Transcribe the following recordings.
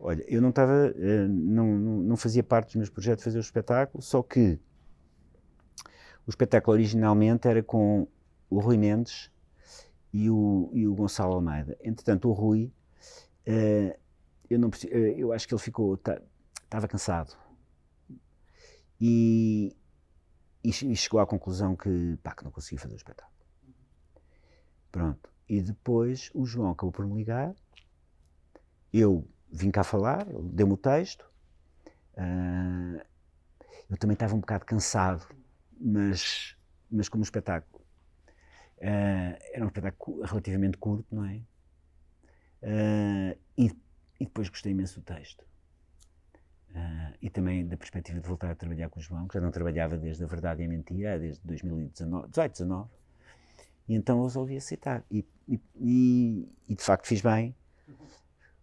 Olha, eu não estava, não fazia parte dos meus projetos de fazer o espetáculo, só que o espetáculo originalmente era com o Rui Mendes e o Gonçalo Almeida. Entretanto, o Rui, eu acho que ele estava cansado e chegou à conclusão que não conseguia fazer o espetáculo. Pronto. E depois o João acabou por me ligar, eu vim cá falar, ele deu-me o texto, eu também estava um bocado cansado, mas como o espetáculo era um espetáculo relativamente curto, não é? E depois gostei imenso do texto. E também da perspectiva de voltar a trabalhar com o João, que já não trabalhava desde A Verdade e a Mentira, desde 2018, 19. E então eu resolvi aceitar. E de facto fiz bem,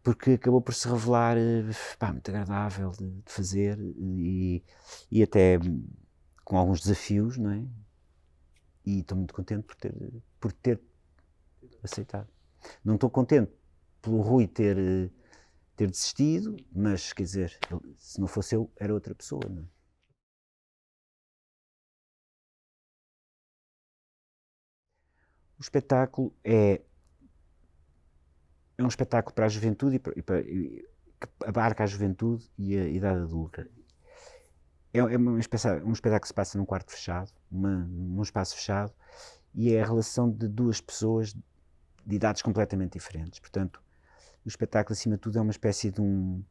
porque acabou por se revelar muito agradável de fazer e até com alguns desafios, não é? E estou muito contente por ter aceitado. Não estou contente pelo Rui ter desistido, mas quer dizer, se não fosse eu, era outra pessoa, não é? O espetáculo é um espetáculo para a juventude que abarca a juventude e a idade adulta. É um espetáculo que se passa num quarto fechado, num espaço fechado, e é a relação de duas pessoas de idades completamente diferentes. Portanto, o espetáculo, acima de tudo, é uma espécie de um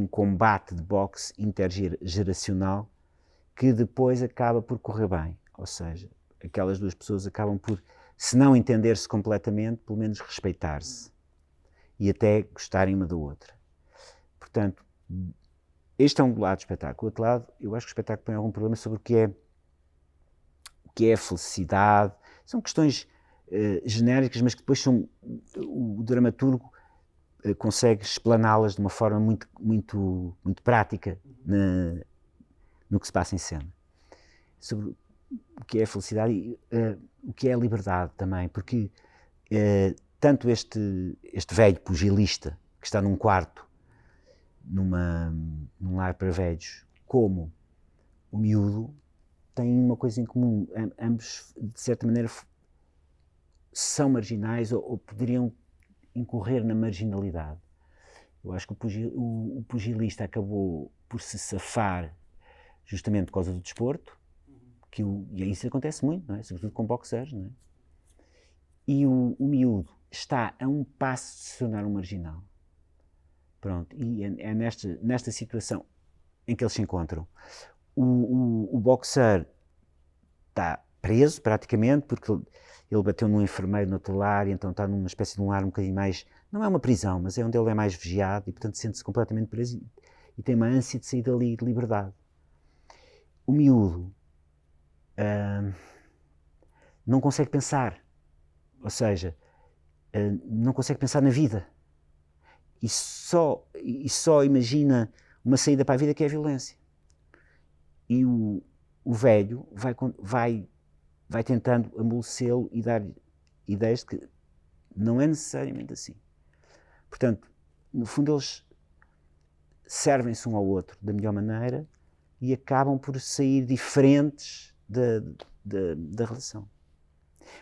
combate de boxe intergeracional que depois acaba por correr bem. Ou seja, aquelas duas pessoas acabam por, se não entender-se completamente, pelo menos respeitar-se e até gostarem uma da outra. Portanto, este é um lado do espetáculo. O outro lado, eu acho que o espetáculo tem algum problema sobre o que é a felicidade. São questões genéricas, mas que depois o dramaturgo consegue explaná-las de uma forma muito, muito, muito prática no que se passa em cena. Sobre o que é a felicidade e o que é a liberdade também, porque tanto este velho pugilista que está num quarto, num lar para velhos, como o miúdo, têm uma coisa em comum. Ambos, de certa maneira, são marginais ou poderiam incorrer na marginalidade. Eu acho que o pugilista acabou por se safar justamente por causa do desporto, e isso acontece muito, não é? Sobretudo com boxers, não é? E o miúdo está a um passo de se tornar um marginal. Pronto, e é nesta situação em que eles se encontram. O boxer está preso, praticamente, porque ele bateu num enfermeiro no outro lar, e então está numa espécie de um lar um bocadinho mais... Não é uma prisão, mas é onde ele é mais vigiado, e portanto sente-se completamente preso e tem uma ânsia de sair dali de liberdade. O miúdo não consegue pensar, ou seja, não consegue pensar na vida. E só imagina uma saída para a vida, que é a violência. E o velho vai tentando amolecê-lo e dar ideias de que não é necessariamente assim. Portanto, no fundo, eles servem-se um ao outro da melhor maneira e acabam por sair diferentes da relação.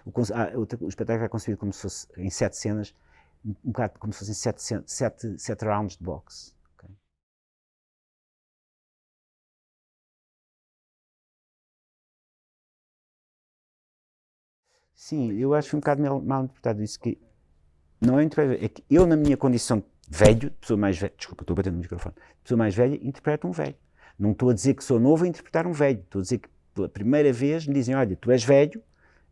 O espetáculo é concebido como se fosse em 7 cenas, um bocado como se fossem 7 rounds de boxe. Okay? Sim, eu acho que foi um bocado mal interpretado isso, que não é interpretado, é que eu, na minha condição de velho, pessoa mais velha, desculpa, estou batendo no microfone, pessoa mais velha, interpreto um velho. Não estou a dizer que sou novo a interpretar um velho, estou a dizer que pela primeira vez me dizem, olha, tu és velho,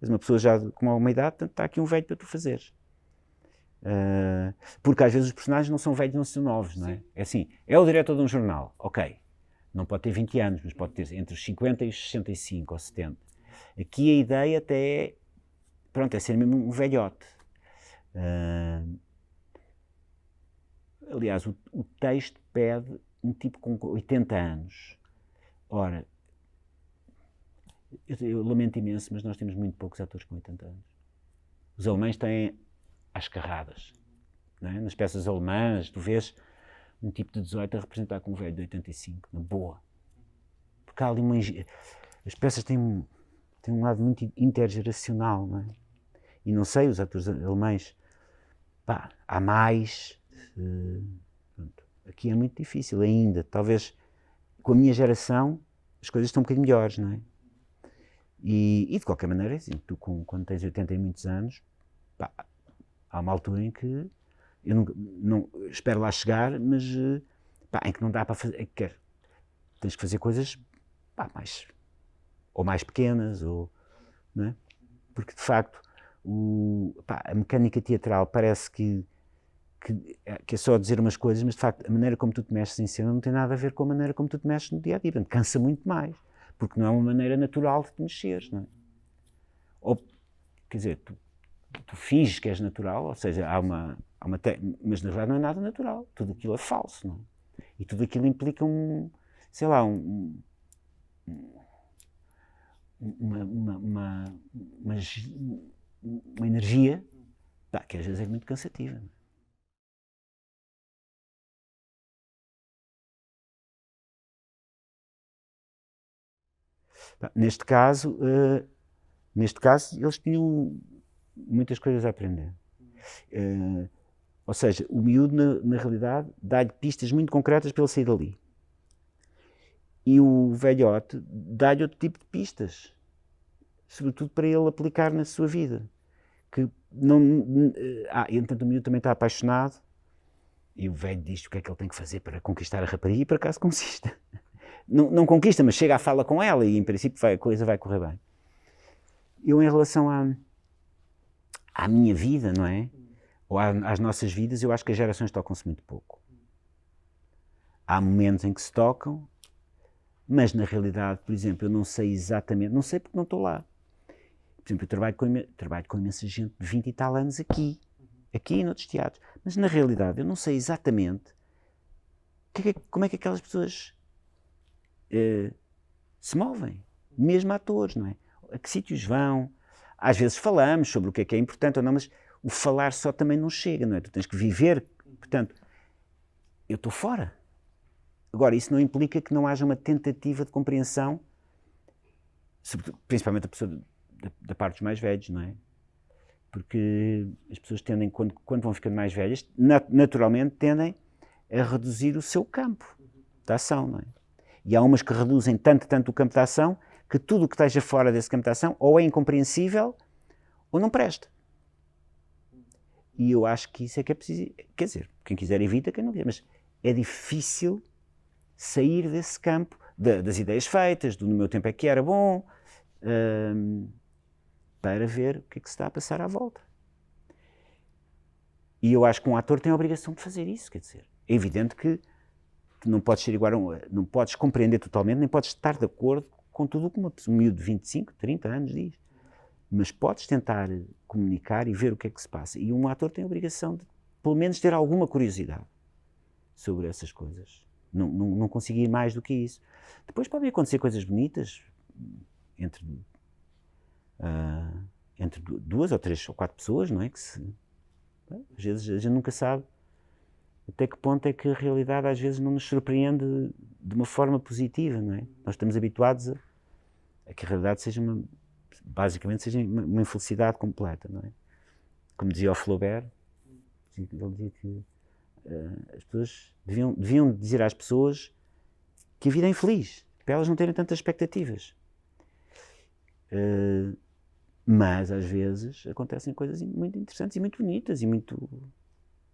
és uma pessoa já com alguma idade, portanto está aqui um velho para tu fazeres. Porque às vezes os personagens não são velhos, não são novos, não é? Sim. É assim, é o diretor de um jornal, ok, não pode ter 20 anos, mas pode ter entre os 50 e os 65 ou 70. Aqui a ideia até é, pronto, é ser mesmo um velhote. Aliás, o texto pede um tipo com 80 anos. Ora, eu lamento imenso, mas nós temos muito poucos atores com 80 anos. Os alemães têm às carradas. Não é? Nas peças alemãs, tu vês um tipo de 18 a representar com um velho de 85, na boa. Porque há ali uma... As peças têm um lado muito intergeracional, não é? E não sei, os atores alemães, pá, há mais. Pronto. Aqui é muito difícil ainda. Talvez com a minha geração as coisas estão um bocadinho melhores, não é? E de qualquer maneira, assim, tu quando tens 80 e muitos anos, pá, há uma altura em que eu não espero lá chegar, mas pá, em que não dá para fazer, tens que fazer coisas, pá, mais pequenas, ou, não é? Porque de facto pá, a mecânica teatral parece que é só dizer umas coisas, mas de facto a maneira como tu te mexes em cena não tem nada a ver com a maneira como tu te mexes no dia a dia. Portanto, cansa muito mais, porque não é uma maneira natural de te mexeres, não é? Ou, quer dizer, tu finges que és natural, ou seja, mas na verdade não é nada natural, tudo aquilo é falso, não é? E tudo aquilo implica sei lá, uma energia, pá, que às vezes é muito cansativa, não é? Neste caso, eles tinham muitas coisas a aprender. Ou seja, o miúdo, na realidade, dá-lhe pistas muito concretas para ele sair dali. E o velhote dá-lhe outro tipo de pistas, sobretudo para ele aplicar na sua vida. Entanto, o miúdo também está apaixonado, e o velho diz o que é que ele tem que fazer para conquistar a rapariga, e por acaso conquista. Não conquista, mas chega à fala com ela, e em princípio a coisa vai correr bem. Eu, em relação à minha vida, não é? Ou às nossas vidas, eu acho que as gerações tocam-se muito pouco. Há momentos em que se tocam, mas na realidade, por exemplo, eu não sei exatamente, não sei porque não estou lá. Por exemplo, eu trabalho com imensa gente de 20 e tal anos aqui e noutros teatros, mas na realidade eu não sei exatamente como é que aquelas pessoas se movem, mesmo atores, não é? A que sítios vão? Às vezes falamos sobre o que é importante ou não, mas o falar só também não chega, não é? Tu tens que viver, portanto, eu estou fora. Agora, isso não implica que não haja uma tentativa de compreensão, principalmente a pessoa da parte dos mais velhos, não é? Porque as pessoas tendem, quando vão ficando mais velhas, naturalmente tendem a reduzir o seu campo de ação, não é? E há umas que reduzem tanto o campo de ação que tudo o que esteja fora desse campo de ação ou é incompreensível ou não presta. E eu acho que isso é que é preciso. Quer dizer, quem quiser evita, quem não quiser, mas é difícil sair desse campo das ideias feitas, do no meu tempo é que era bom, para ver o que é que se está a passar à volta. E eu acho que um ator tem a obrigação de fazer isso, quer dizer, é evidente que tu não podes ser igual não podes compreender totalmente, nem podes estar de acordo com tudo o que um miúdo de 25, 30 anos diz. Mas podes tentar comunicar e ver o que é que se passa. E um ator tem a obrigação de, pelo menos, ter alguma curiosidade sobre essas coisas. Não consigo ir mais do que isso. Depois podem acontecer coisas bonitas entre duas ou três ou quatro pessoas, não é? Às vezes a gente nunca sabe até que ponto é que a realidade às vezes não nos surpreende de uma forma positiva, não é? Nós estamos habituados a que a realidade seja basicamente seja uma infelicidade completa, não é? Como dizia o Flaubert, ele dizia que as pessoas deviam dizer às pessoas que a vida é infeliz, para elas não terem tantas expectativas. Mas às vezes acontecem coisas muito interessantes e muito bonitas e muito...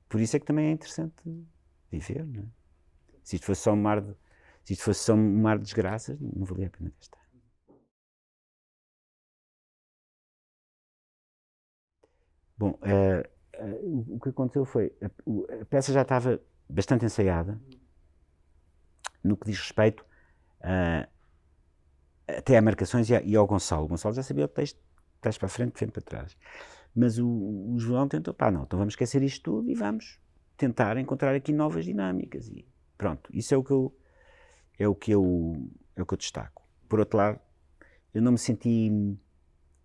Por isso é que também é interessante viver, não é? Se isto fosse só um mar de desgraças, não valia a pena gastar. Bom, o que aconteceu foi, a peça já estava bastante ensaiada, no que diz respeito até a marcações e ao Gonçalo. O Gonçalo já sabia o texto, trás para a frente, de frente para trás. Mas o João tentou, não, então vamos esquecer isto tudo e vamos tentar encontrar aqui novas dinâmicas. E pronto, isso é o que eu destaco. Por outro lado, eu não me senti,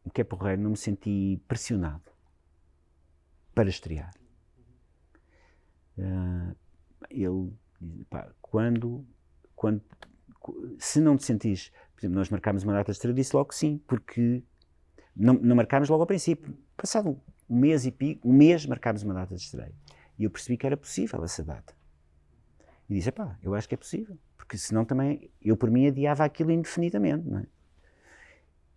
o que é porreiro, não me senti pressionado para estrear. Pá, se não te sentires, por exemplo, nós marcámos uma data de estreia, disse logo que sim, porque não marcámos logo ao princípio. Passado um mês e pico, um mês marcámos uma data de estreia. E eu percebi que era possível essa data. E disse, pá, eu acho que é possível. Porque senão também, eu por mim adiava aquilo indefinidamente, não é?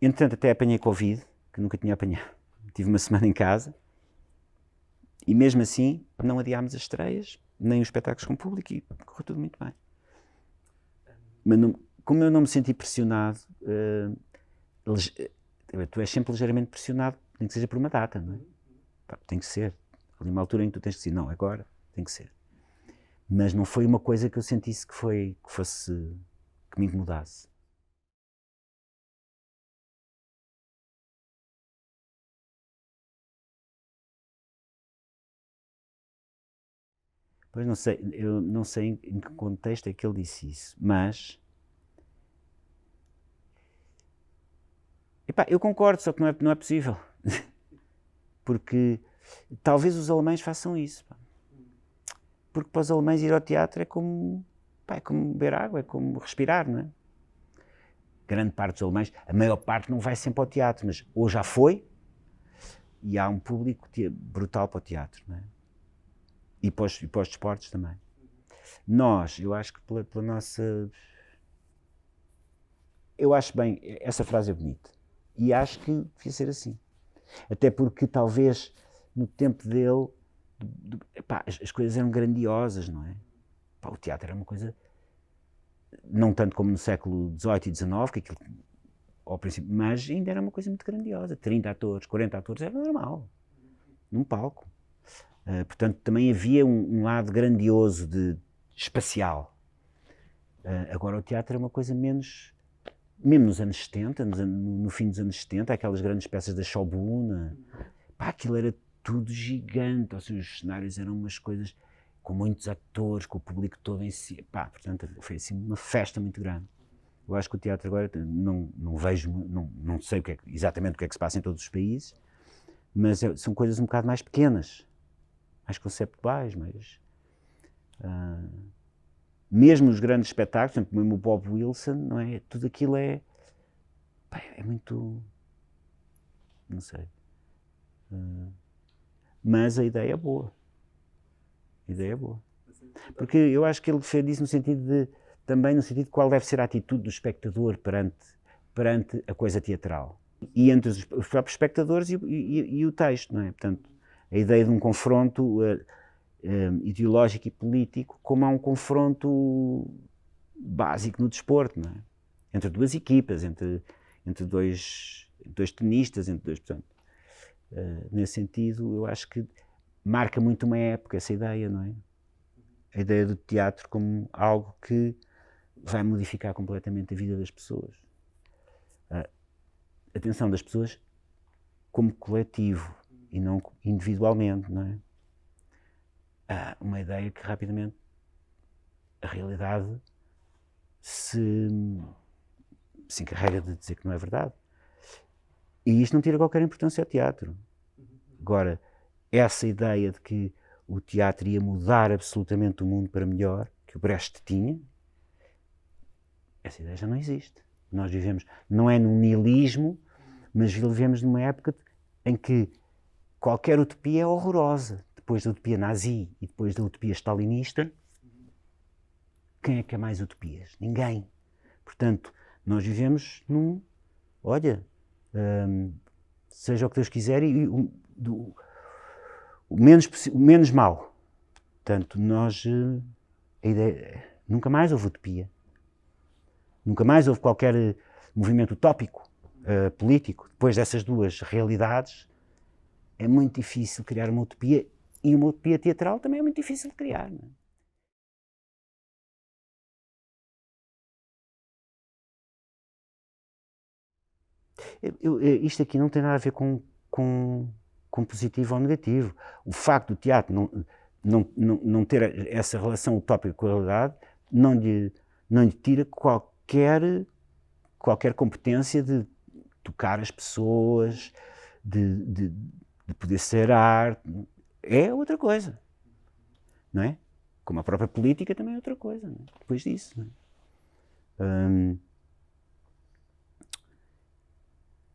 Entretanto, até apanhei Covid, que nunca tinha apanhado. Tive uma semana em casa. E mesmo assim, não adiámos as estreias, nem os espetáculos com público, e correu tudo muito bem. Mas como eu não me senti pressionado, tu és sempre ligeiramente pressionado, nem que seja por uma data, não é? Pá, tem que ser. Ali uma altura em que tu tens que dizer, não, agora tem que ser. Mas não foi uma coisa que eu sentisse que me incomodasse. Pois não sei, eu não sei em que contexto é que ele disse isso, mas epá, eu concordo, só que não é possível. Porque talvez os alemães façam isso. Pá. Porque para os alemães ir ao teatro é como beber água, é como respirar, não é? Grande parte dos alemães, a maior parte não vai sempre ao teatro, mas ou já foi, e há um público brutal para o teatro, não é? E para os desportos também. Nós, eu acho que pela nossa... Eu acho bem, essa frase é bonita. E acho que devia ser assim. Até porque talvez no tempo dele, as coisas eram grandiosas, não é? Pá, o teatro era uma coisa, não tanto como no século XVIII e XIX, que aquilo, ao princípio, mas ainda era uma coisa muito grandiosa. 30 atores, 40 atores, era normal, num palco. Portanto, também havia um lado grandioso, espacial. Agora o teatro é uma coisa menos... Mesmo nos anos 70, no fim dos anos 70, aquelas grandes peças da Schaubühne, pá, aquilo era tudo gigante, ou seja, os cenários eram umas coisas com muitos atores, com o público todo em si, pá, portanto foi assim uma festa muito grande. Eu acho que o teatro agora, não vejo, não sei exatamente o que é que se passa em todos os países, mas são coisas um bocado mais pequenas, mais conceptuais, mais... mesmo os grandes espetáculos, por exemplo, mesmo o Bob Wilson, não é? Tudo aquilo é muito... não sei. Mas a ideia é boa. A ideia é boa. Porque eu acho que ele fez isso também no sentido de qual deve ser a atitude do espectador perante a coisa teatral. E entre os próprios espectadores e o texto, não é? Portanto, a ideia de um confronto ideológico e político, como há um confronto básico no desporto, não é? Entre duas equipas, entre dois tenistas, portanto, nesse sentido, eu acho que marca muito uma época essa ideia, não é? A ideia do teatro como algo que vai modificar completamente a vida das pessoas. A atenção das pessoas como coletivo e não individualmente, não é? Há uma ideia que rapidamente a realidade se encarrega de dizer que não é verdade. E isto não tira qualquer importância ao teatro. Agora, essa ideia de que o teatro ia mudar absolutamente o mundo para melhor, que o Brecht tinha, essa ideia já não existe. Nós vivemos, não é num niilismo, mas vivemos numa época em que qualquer utopia é horrorosa. Depois da utopia nazi e depois da utopia stalinista, quem é que é mais utopias? Ninguém. Portanto, nós vivemos olha, seja o que Deus quiser e o menos mal. Portanto, a ideia, nunca mais houve utopia. Nunca mais houve qualquer movimento utópico, político. Depois dessas duas realidades, é muito difícil criar uma utopia, e uma utopia teatral também é muito difícil de criar. Não é? Isto aqui não tem nada a ver com positivo ou negativo. O facto do teatro não ter essa relação utópica com a realidade não lhe tira qualquer competência de tocar as pessoas, de poder ser arte. É outra coisa, não é? Como a própria política também é outra coisa, não é? Depois disso. Não é?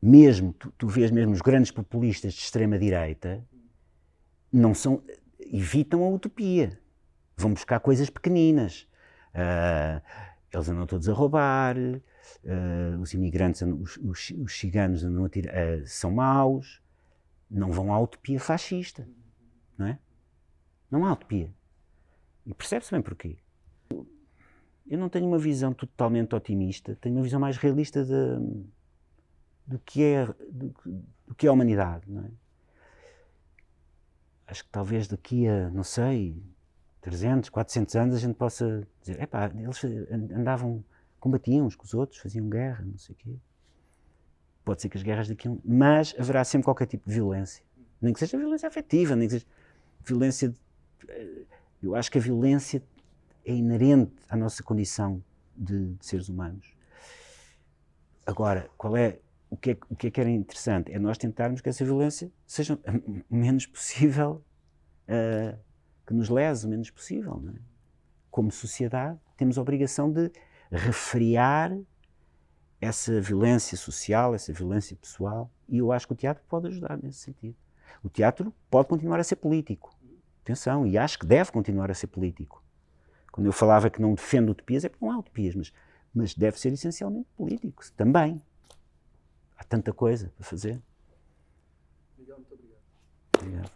Mesmo, tu vês mesmo os grandes populistas de extrema-direita, não são, evitam a utopia. Vão buscar coisas pequeninas. Eles andam todos a roubar, os imigrantes, os ciganos andam a tirar, são maus. Não vão à utopia fascista. Não é? Não há utopia. E percebe-se bem porquê. Eu não tenho uma visão totalmente otimista, tenho uma visão mais realista do que é a humanidade. Não é? Acho que talvez daqui a, não sei, 300, 400 anos a gente possa dizer, epá, eles andavam, combatiam uns com os outros, faziam guerra, não sei o quê. Pode ser que as guerras daqui a mas haverá sempre qualquer tipo de violência. Nem que seja violência afetiva, nem que seja violência... Eu acho que a violência é inerente à nossa condição de seres humanos. Agora, o que é que era interessante? É nós tentarmos que essa violência seja o menos possível, que nos lese o menos possível. Não é? Como sociedade, temos a obrigação de refrear essa violência social, essa violência pessoal, e eu acho que o teatro pode ajudar nesse sentido. O teatro pode continuar a ser político. Atenção, e acho que deve continuar a ser político. Quando eu falava que não defendo utopias, é porque não há utopias, mas deve ser essencialmente político também. Há tanta coisa para fazer. Miguel, muito obrigado. Obrigado.